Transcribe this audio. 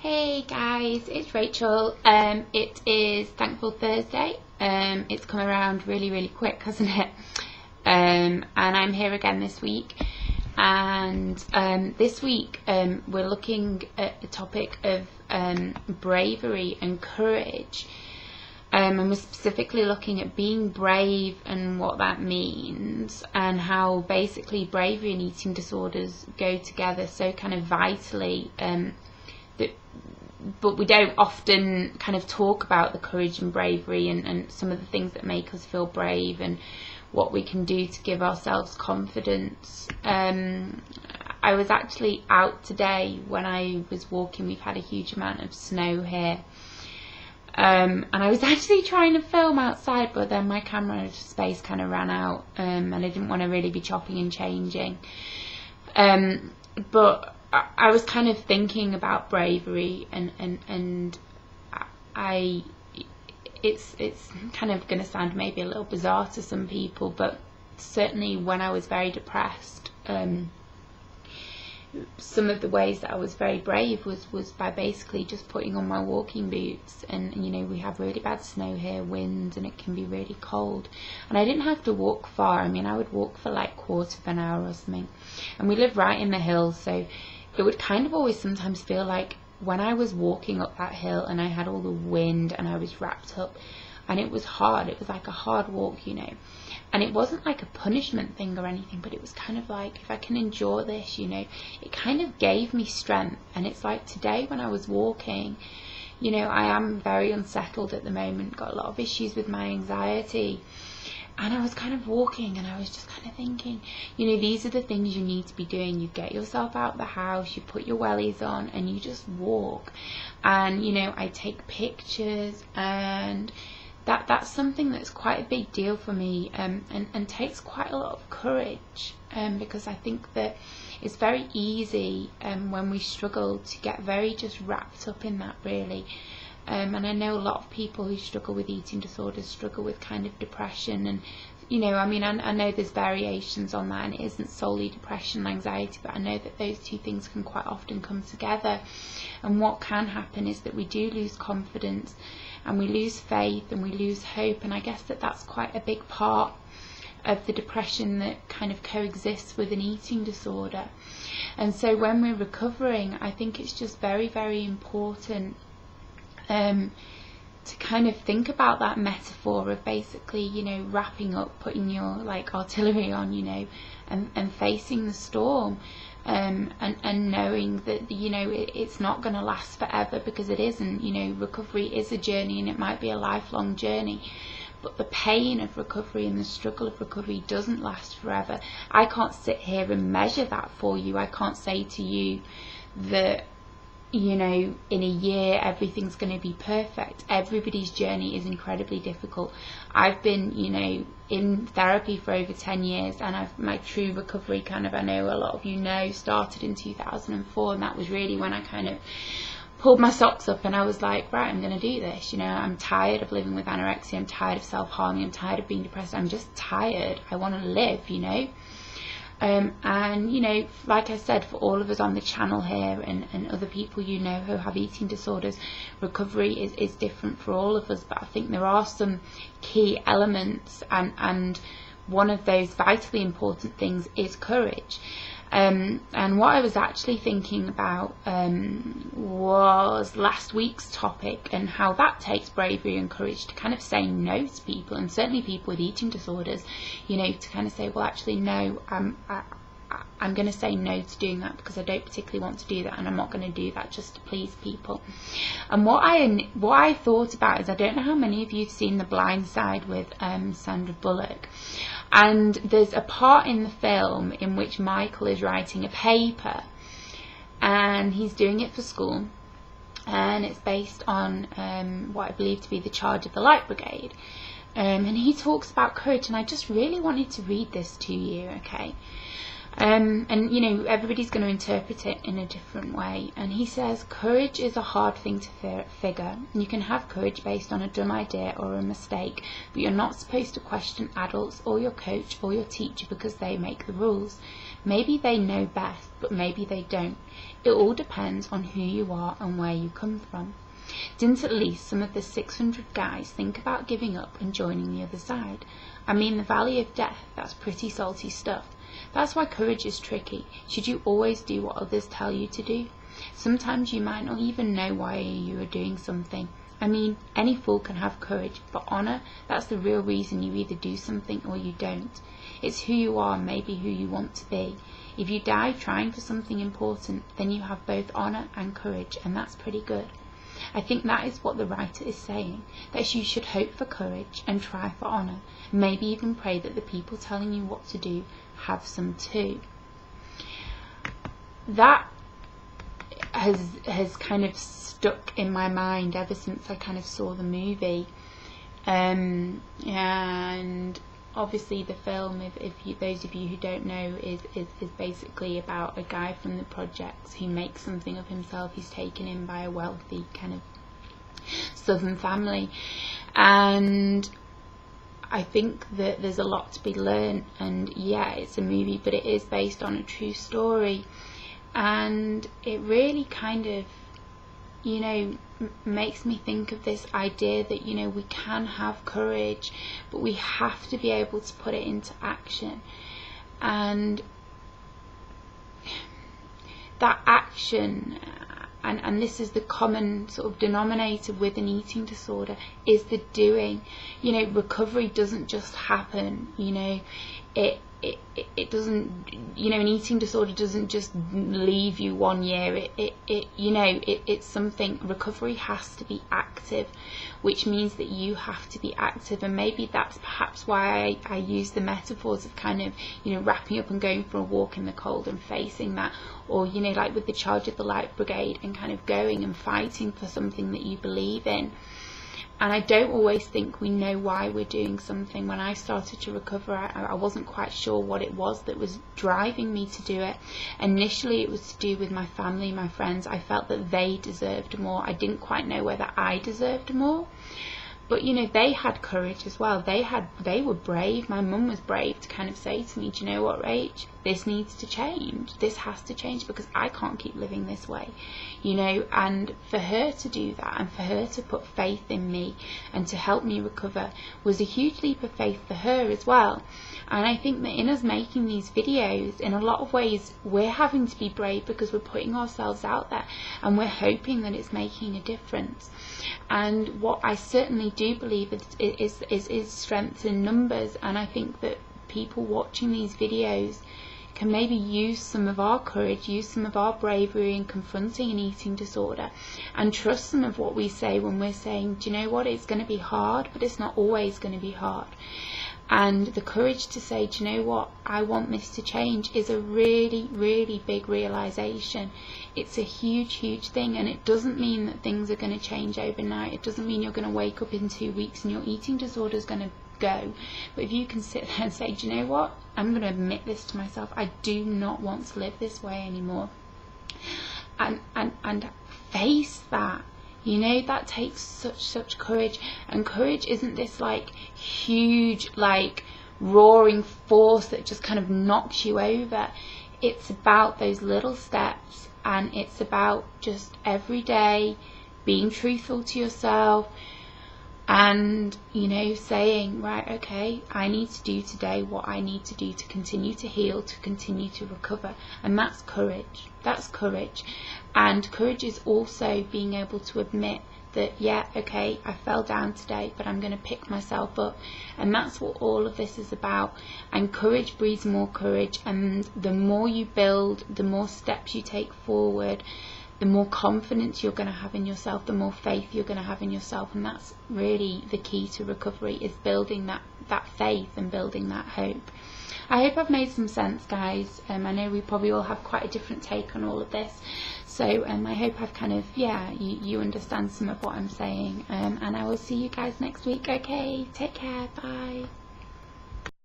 Hey guys, it's Rachel. It is Thankful Thursday. It's come around really quick, hasn't it? And I'm here again this week. And this week we're looking at the topic of bravery and courage. And we're specifically looking at being brave and what that means, and how basically bravery and eating disorders go together so kind of vitally. But we don't often kind of talk about the courage and bravery and some of the things that make us feel brave and what we can do to give ourselves confidence. I was actually out today when I was walking. We've had a huge amount of snow here. And I was actually trying to film outside, but then my camera space kind of ran out, and I didn't want to really be chopping and changing. But I was kind of thinking about bravery, and it's kind of going to sound maybe a little bizarre to some people, but certainly when I was very depressed, some of the ways that I was very brave was by basically just putting on my walking boots. And you know, we have really bad snow here, wind, and it can be really cold, and I didn't have to walk far. I mean, I would walk for like quarter of an hour or something, and we live right in the hills, so it would kind of always sometimes feel like when I was walking up that hill and I had all the wind and I was wrapped up and it was hard, it was like a hard walk, you know. And it wasn't like a punishment thing or anything, but it was kind of like, if I can endure this, you know, it kind of gave me strength. And it's like today when I was walking, you know, I am very unsettled at the moment, got a lot of issues with my anxiety. And I was kind of walking and I was just kind of thinking, you know, these are the things you need to be doing. You get yourself out of the house, you put your wellies on and you just walk. And, you know, I take pictures, and that's something that's quite a big deal for me, and takes quite a lot of courage, because I think that it's very easy when we struggle to get very just wrapped up in that, really. And I know a lot of people who struggle with eating disorders struggle with kind of depression, and you know, I mean, I know there's variations on that, and it isn't solely depression and anxiety, but I know that those two things can quite often come together. And what can happen is that we do lose confidence, and we lose faith, and we lose hope, and I guess that's quite a big part of the depression that kind of coexists with an eating disorder. And so when we're recovering, I think it's just very important to kind of think about that metaphor of basically, you know, wrapping up, putting your like artillery on, you know, and facing the storm, and knowing that, you know, it's not going to last forever, because it isn't. You know, recovery is a journey, and it might be a lifelong journey, but the pain of recovery and the struggle of recovery doesn't last forever. I can't sit here and measure that for you. I can't say to you that, you know, in a year everything's going to be perfect. Everybody's journey is incredibly difficult. I've been, you know, in therapy for over 10 years, and my true recovery kind of, I know a lot of you know, started in 2004, and that was really when I kind of pulled my socks up and I was like, right, I'm going to do this. You know, I'm tired of living with anorexia, I'm tired of self-harming, I'm tired of being depressed, I'm just tired. I want to live, you know. And you know, like I said, for all of us on the channel here, and other people you know who have eating disorders, recovery is different for all of us, but I think there are some key elements, and one of those vitally important things is courage. And what I was actually thinking about was last week's topic, and how that takes bravery and courage to kind of say no to people, and certainly people with eating disorders, you know, to kind of say, well, actually, no, I'm going to say no to doing that because I don't particularly want to do that, and I'm not going to do that just to please people. And what I thought about is, I don't know how many of you have seen The Blind Side with Sandra Bullock. And there's a part in the film in which Michael is writing a paper, and he's doing it for school, and it's based on what I believe to be the charge of the Light Brigade. And he talks about courage, and I just really wanted to read this to you, okay? And you know, everybody's going to interpret it in a different way. And he says courage is a hard thing to figure. You can have courage based on a dumb idea or a mistake, but you're not supposed to question adults or your coach or your teacher because they make the rules. Maybe they know best, but maybe they don't. It all depends on who you are and where you come from. Didn't at least some of the 600 guys think about giving up and joining the other side? I mean, the valley of death, that's pretty salty stuff. That's why courage is tricky. Should you always do what others tell you to do? Sometimes you might not even know why you are doing something. I mean, any fool can have courage, but honour, that's the real reason you either do something or you don't. It's who you are, maybe who you want to be. If you die trying for something important, then you have both honour and courage, and that's pretty good. I think that is what the writer is saying, that you should hope for courage and try for honour, maybe even pray that the people telling you what to do have some too. That has kind of stuck in my mind ever since I kind of saw the movie. And obviously the film, those of you who don't know, is basically about a guy from the projects who makes something of himself. He's taken in by a wealthy kind of southern family, and I think that there's a lot to be learned. And yeah, it's a movie, but it is based on a true story, and it really kind of, you know, makes me think of this idea that, you know, we can have courage, but we have to be able to put it into action. And that action, and this is the common sort of denominator with an eating disorder, is the doing. You know, recovery doesn't just happen, you know, it doesn't, you know, an eating disorder doesn't just leave you 1 year. It's something. Recovery has to be active, which means that you have to be active. And maybe that's perhaps why I use the metaphors of kind of, you know, wrapping up and going for a walk in the cold and facing that, or, you know, like with the Charge of the Light Brigade, and kind of going and fighting for something that you believe in. And I don't always think we know why we're doing something. When I started to recover, I wasn't quite sure what it was that was driving me to do it. Initially, it was to do with my family, my friends. I felt that they deserved more. I didn't quite know whether I deserved more. But, you know, they had courage as well. They were brave. My mum was brave to kind of say to me, do you know what, Rach? This needs to change. This has to change, because I can't keep living this way, you know. And for her to do that, and for her to put faith in me and to help me recover, was a huge leap of faith for her as well. And I think that in us making these videos, in a lot of ways, we're having to be brave because we're putting ourselves out there and we're hoping that it's making a difference. And what I certainly do believe is strength in numbers. And I think that people watching these videos can maybe use some of our courage, use some of our bravery in confronting an eating disorder, and trust some of what we say when we're saying, do you know what, it's going to be hard, but it's not always going to be hard. And the courage to say, do you know what, I want this to change, is a really, really big realization. It's a huge, huge thing, and it doesn't mean that things are going to change overnight. It doesn't mean you're going to wake up in 2 weeks and your eating disorder is going to go. But if you can sit there and say, do you know what, I'm going to admit this to myself, I do not want to live this way anymore, and face that. You know, that takes such courage. And courage isn't this like huge, like roaring force that just kind of knocks you over. It's about those little steps, and it's about just every day being truthful to yourself, and, you know, saying, right, okay, I need to do today what I need to do to continue to heal, to continue to recover. And that's courage. That's courage. And courage is also being able to admit that, yeah, okay, I fell down today, but I'm going to pick myself up. And that's what all of this is about. And courage breeds more courage. And the more you build, the more steps you take forward, the more confidence you're going to have in yourself, the more faith you're going to have in yourself. And that's really the key to recovery, is building that faith and building that hope. I hope I've made some sense, guys. I know we probably all have quite a different take on all of this. So I hope I've kind of, you understand some of what I'm saying. And I will see you guys next week. Okay, take care. Bye.